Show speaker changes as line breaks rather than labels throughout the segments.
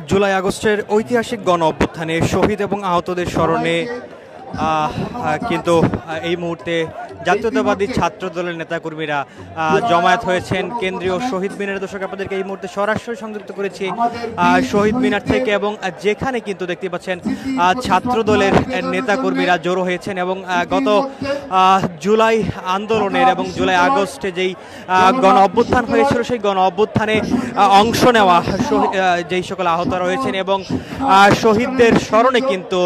জুলাই আগস্টের ঐতিহাসিক গণ অভ্যুত্থানে শহীদ এবং আহতদের স্মরণে কিন্তু এই মুহূর্তে জাতীয়তাবাদী ছাত্র দলের নেতাকর্মীরা জমায়েত হয়েছেন কেন্দ্রীয় শহীদ মিনারে। দর্শক আপনাদেরকে এই মুহূর্তে সরাসরি সংযুক্ত করেছি শহীদ মিনার থেকে, এবং যেখানে কিন্তু দেখতে পাচ্ছেন ছাত্র দলের নেতাকর্মীরা জড়ো হয়েছেন এবং গত জুলাই আন্দোলনের এবং জুলাই আগস্টে যেই গণ অভ্যুত্থান হয়েছিল সেই গণ অভ্যুত্থানে অংশ নেওয়া যেই সকল আহত রয়েছেন এবং শহীদদের স্মরণে কিন্তু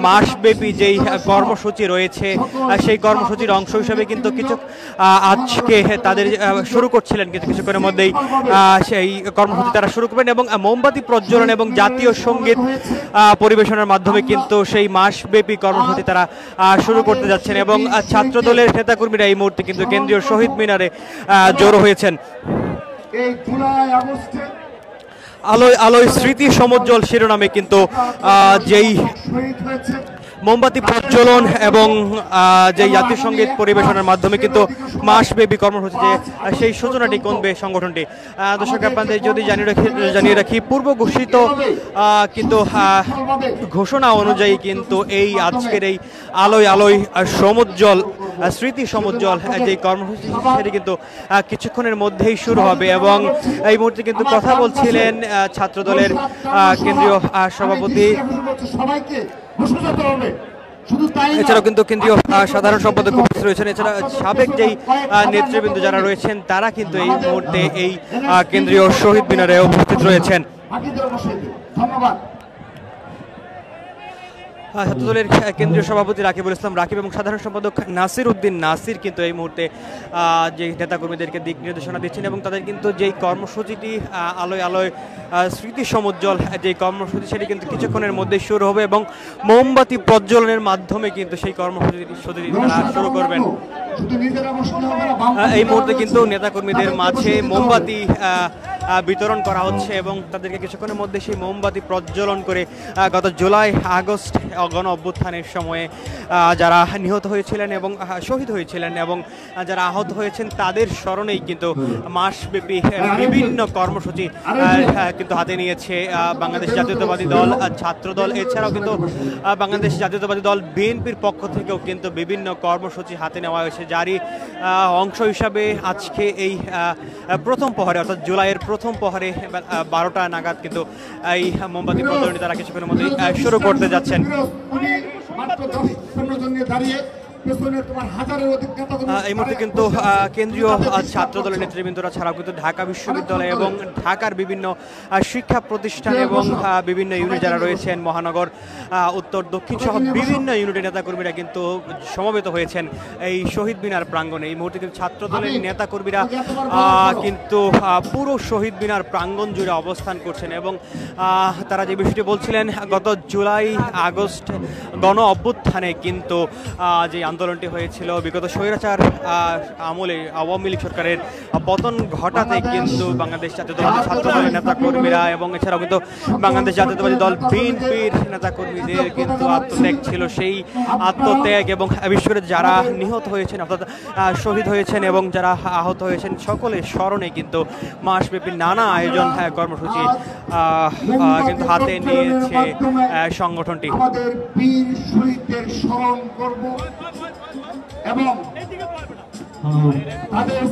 মাসব্যাপী যেই কর্মসূচি রয়েছে সেই কর্মসূচির অংশ হিসেবে কিন্তু কিছু আজকে তাদের শুরু করছিলেন, কিন্তু কিছুক্ষণের মধ্যেই সেই কর্মসূচি তারা শুরু করবেন এবং মোমবাতি প্রজ্বলন এবং জাতীয় সঙ্গীত পরিবেশনের মাধ্যমে কিন্তু সেই মাসব্যাপী কর্মসূচি তারা শুরু করতে যাচ্ছেন এবং ছাত্র দলের নেতাকর্মীরা এই মুহূর্তে কিন্তু কেন্দ্রীয় শহীদ মিনারে জড়ো হয়েছেন। আলোয় আলোয় স্মৃতি সমুজ্জ্বল শিরোনামে কিন্তু যেই মোমবাতি প্রজ্বলন এবং যে জাতীয় সঙ্গীত পরিবেশনের মাধ্যমে কিন্তু মাসব্যাপী কর্মসূচি সেই সূচনাটি করবে সংগঠনটি। দর্শক আপনাদের যদি জানিয়ে রাখি পূর্ব ঘোষিত কিন্তু ঘোষণা অনুযায়ী কিন্তু এই আজকের এই আলোয় আলোয় সমুজ্জ্বল স্মৃতি সমুজ্জ্বল যে কর্মসূচি সেটি কিন্তু কিছুক্ষণের মধ্যেই শুরু হবে এবং এই মুহূর্তে কিন্তু কথা বলছিলেন ছাত্র দলের কেন্দ্রীয় সভাপতি, এছাড়াও কিন্তু কেন্দ্রীয় সাধারণ সম্পাদক উপস্থিত রয়েছেন, এছাড়া সাবেক যেই নেতৃবৃন্দ যারা রয়েছেন তারা কিন্তু এই মুহূর্তে এই কেন্দ্রীয় শহীদ মিনারে উপস্থিত রয়েছেন। ছাত্র দলের কেন্দ্রীয় সভাপতি রাকিবুল ইসলাম রাকিব এবং সাধারণ সম্পাদক নাসির উদ্দিন নাসির কিন্তু এই মুহূর্তে যে নেতাকর্মীদেরকে দিক নির্দেশনা দিচ্ছেন এবং তাদের কিন্তু যেই কর্মসূচিটি আলোয় আলোয় স্মৃতি সমুজ্জ্বল যেই কর্মসূচি সেটি কিন্তু কিছুক্ষণের মধ্যে শুরু হবে এবং মোমবাতি প্রজ্বলনের মাধ্যমে কিন্তু সেই কর্মসূচিটি তারা শুরু করবেন। এই মুহূর্তে কিন্তু নেতাকর্মীদের মাঝে মোমবাতি বিতরণ করা হচ্ছে এবং তাদেরকে কিছুক্ষণের মধ্যে সেই মোমবাতি প্রজ্বলন করে গত জুলাই আগস্ট গণ অভ্যুত্থানের সময়ে যারা নিহত হয়েছিলেন এবং শহীদ হয়েছিলেন এবং যারা আহত হয়েছেন তাদের স্মরণেই কিন্তু মাসব্যাপী বিভিন্ন কর্মসূচি কিন্তু হাতে নিয়েছে বাংলাদেশ জাতীয়তাবাদী দল, ছাত্র দল, এছাড়াও কিন্তু বাংলাদেশ জাতীয়তাবাদী দল বিএনপির পক্ষ থেকেও কিন্তু বিভিন্ন কর্মসূচি হাতে নেওয়া হয়েছে, যারই অংশ হিসাবে আজকে এই প্রথম প্রহরে অর্থাৎ জুলাইয়ের প্রথম প্রহরে 12টা নাগাদ কিন্তু এই মোমবাতি প্রজ্বলন তারা কিছুক্ষণের মধ্যে শুরু করতে যাচ্ছেন। এই মুহূর্তে কিন্তু কেন্দ্রীয় ছাত্র দলের নেতৃবৃন্দরা ছাড়াও কিন্তু ঢাকা বিশ্ববিদ্যালয় এবং ঢাকার বিভিন্ন শিক্ষা প্রতিষ্ঠান এবং বিভিন্ন ইউনিট যারা রয়েছেন মহানগর উত্তর দক্ষিণ সহ বিভিন্ন ইউনিটের নেতাকর্মীরা কিন্তু সমবেত হয়েছেন এই শহীদ মিনার প্রাঙ্গণে। এই মুহূর্তে কিন্তু ছাত্র দলের নেতাকর্মীরা কিন্তু পুরো শহীদ মিনার প্রাঙ্গণ জুড়ে অবস্থান করছেন এবং তারা যে বিষয়টি বলছিলেন গত জুলাই আগস্ট গণ অভ্যুত্থানে কিন্তু যে আন্দোলনটি হয়েছিল বিগত স্বৈরাচার আমলে আওয়ামী লীগ সরকারের পতন ঘটাতে কিন্তু বাংলাদেশ জাতীয়তাবাদী ছাত্র দলের নেতাকর্মীরা এবং এছাড়াও কিন্তু বাংলাদেশ জাতীয়তাবাদী দল বিএনপির নেতাকর্মীদের কিন্তু আত্মত্যাগ ছিল, সেই আত্মত্যাগ এবং বিশেষ করে যারা নিহত হয়েছেন অর্থাৎ শহীদ হয়েছেন এবং যারা আহত হয়েছেন সকলের স্মরণে কিন্তু মাসব্যাপী নানা আয়োজন কর্মসূচি কিন্তু হাতে নিয়েছে সংগঠনটি।
এবং তাদের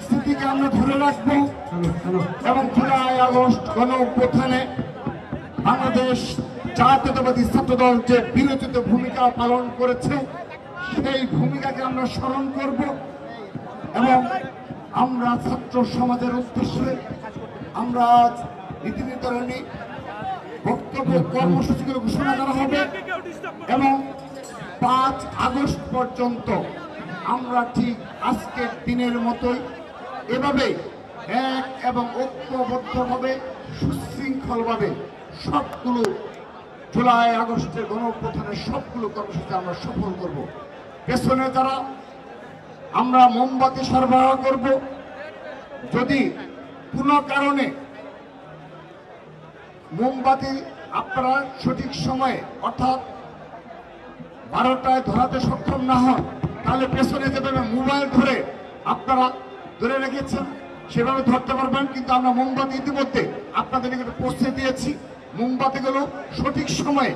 স্মৃতিকে আমরা ধরে রাখবো এবং জুলাই আগস্ট গণ অভ্যুত্থানে বাংলাদেশ জাতীয়তাবাদী ছাত্র দল যে বিরোচিত ভূমিকা পালন করেছে সেই ভূমিকাকে আমরা স্মরণ করব এবং আমরা ছাত্র সমাজের উদ্দেশ্যে আমরা নীতি নির্ধারণী বক্তব্য কর্মসূচিগুলো ঘোষণা করা হবে এবং 5 আগস্ট পর্যন্ত আমরা ঠিক আজকের দিনের মতোই এভাবে এক এবং ঐক্যবদ্ধভাবে সুশৃঙ্খলভাবে সবগুলো জুলাই আগস্টের গণ অভ্যুত্থানের সবগুলো কর্মসূচি আমরা সফল করব। পেছনে যারা আমরা মোমবাতি সরবরাহ করব, যদি কোনো কারণে মোমবাতি আপনারা সঠিক সময়ে অর্থাৎ 12টায় ধরাতে সক্ষম না হন তাহলে পেছনে যেভাবে মোবাইল ধরে আপনারা ধরে রেখেছেন সেভাবে ধরতে পারবেন, কিন্তু আমরা মোমবাতি ইতিমধ্যে আপনাদের নিকটে পৌঁছে দিয়েছি। মোমবাতিগুলো সঠিক সময়ে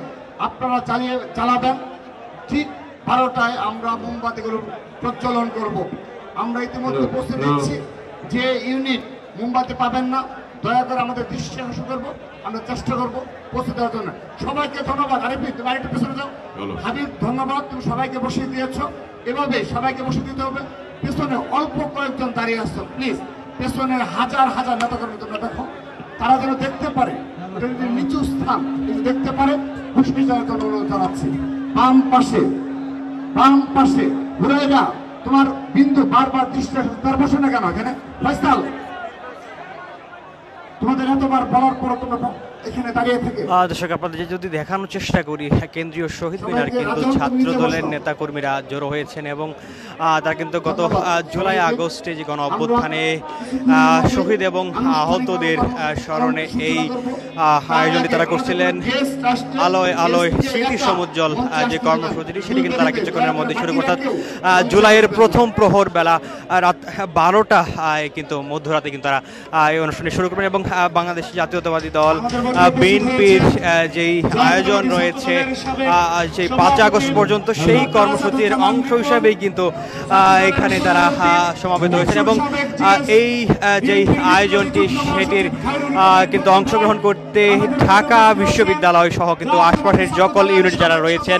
আপনারা চালাবেন। ঠিক 12টায় আমরা মোমবাতিগুলো প্রজ্বলন করব। আমরা ইতিমধ্যে পৌঁছে দিচ্ছি। যে ইউনিট মোমবাতি পাবেন না, দয়া করে আমাদের দৃষ্টি আকর্ষণ করবো, আমরা চেষ্টা করবো পৌঁছে দেওয়ার জন্য। সবাইকে ধন্যবাদ। আরিফি, তুমি আরেকটু পেছনে যাও। হাবিব, ধন্যবাদ, তুমি সবাইকে বসিয়ে দিয়েছো। এভাবে সবাইকে বসিয়ে দিতে হবে। পেছনে অল্প কয়েকজন দাঁড়িয়ে আসছো, প্লিজ পেছনের হাজার হাজার নেতাকর্মী তোমরা দেখো, তারা যেন দেখতে পারে, এটা যদি নিচু স্থান যদি দেখতে পারে, বসিয়ে যাওয়ার জন্য অনুরোধ জানাচ্ছি। বাম পাশে হুরাইরা, তোমার বিন্দু বারবার দৃষ্টি আসছে, তার বসে না কেন এখানে? ফয়সাল, তোমাদের এতবার বলার পর তোমরা এখানে দাঁড়িয়ে থেকে।
দর্শক, আপনাদের যদি দেখানোর চেষ্টা করি, কেন্দ্রীয় শহীদ মিনার কিন্তু ছাত্র দলের নেতা কর্মীরা জড়ো হয়েছেন এবং তারা কিন্তু গত জুলাই আগস্টে যে গণ অভ্যুত্থানে শহীদ এবং আহতদের স্মরণে এই আয়োজনটি তারা করছিলেন। আলোয় আলোয় স্মৃতি সমুজ্জ্বল যে কর্মসূচিটি, সেটি কিন্তু তারা কিছুক্ষণের মধ্যে শুরু করতে জুলাইয়ের প্রথম প্রহর বেলা রাত 12টায় কিন্তু মধ্যরাতে কিন্তু তারা এই অনুষ্ঠানটি শুরু করবেন এবং বাংলাদেশ জাতীয়তাবাদী দল বিএনপির যেই আয়োজন রয়েছে সেই 5 আগস্ট পর্যন্ত, সেই কর্মসূচির অংশ হিসাবেই কিন্তু এখানে তারা সমাবেত হয়েছেন এবং এই যেই আয়োজনটি সেটির কিন্তু অংশগ্রহণ করতে ঢাকা বিশ্ববিদ্যালয় সহ কিন্তু আশপাশের সকল ইউনিট যারা রয়েছেন,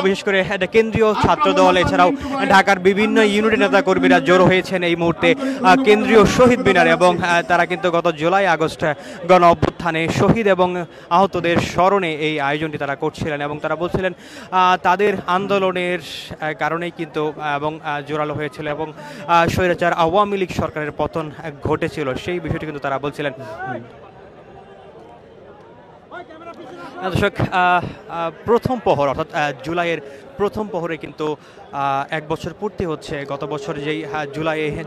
বিশেষ করে কেন্দ্রীয় ছাত্র দল এছাড়াও ঢাকার বিভিন্ন ইউনিটের নেতা কর্মীরা জড়ো হয়েছেন এই মুহূর্তে কেন্দ্রীয় শহীদ মিনারে এবং তারা কিন্তু গত জুলাই আগস্ট গণ অভ্যুত্থানে শহীদ এবং আহতদের স্মরণে এই আয়োজনটি তারা করছিলেন এবং তারা বলছিলেন তাদের আন্দোলনের কারণেই কিন্তু এবং জোরালো হয়েছিল এবং স্বৈরাচার আওয়ামী লীগ সরকারের পতন ঘটেছিল, সেই বিষয়টি কিন্তু তারা বলছিলেন। দর্শক, প্রথম প্রহর অর্থাৎ জুলাইয়ের প্রথম প্রহরে কিন্তু 1 বছর পূর্তি হচ্ছে। গত বছর যেই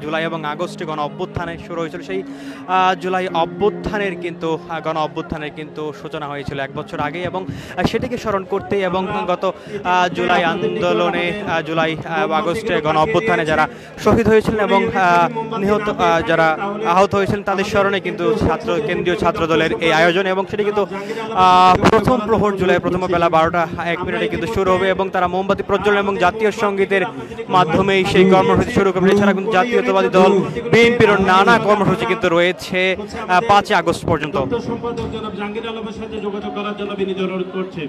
জুলাই এবং আগস্টে গণ অভ্যুত্থানে শুরু হয়েছিল, সেই জুলাই অভ্যুত্থানের কিন্তু গণ অভ্যুত্থানের কিন্তু সূচনা হয়েছিল 1 বছর আগে এবং সেটিকে স্মরণ করতে এবং গত জুলাই আন্দোলনে জুলাই আগস্টে গণ অভ্যুত্থানে যারা শহীদ হয়েছিলেন এবং নিহত যারা আহত হয়েছিলেন তাদের স্মরণে কিন্তু কেন্দ্রীয় ছাত্র দলের এই আয়োজন এবং সেটি কিন্তু প্রথম প্রহর জুলাই প্রথম বেলা 12:01 কিন্তু শুরু হবে এবং তারা মোমবাতি প্রজ্বলন এবং জাতীয় সঙ্গীতের মাধ্যমেই সেই কর্মসূচি শুরু করবে। এছাড়া কিন্তু জাতীয়তাবাদী দল বিএনপির নানা কর্মসূচি কিন্তু রয়েছে 5 আগস্ট পর্যন্ত।
সম্পাদক জনাব জাহাঙ্গীর আলমের সাথে যোগাযোগ করার জন্য বিনীত অনুরোধ করছি।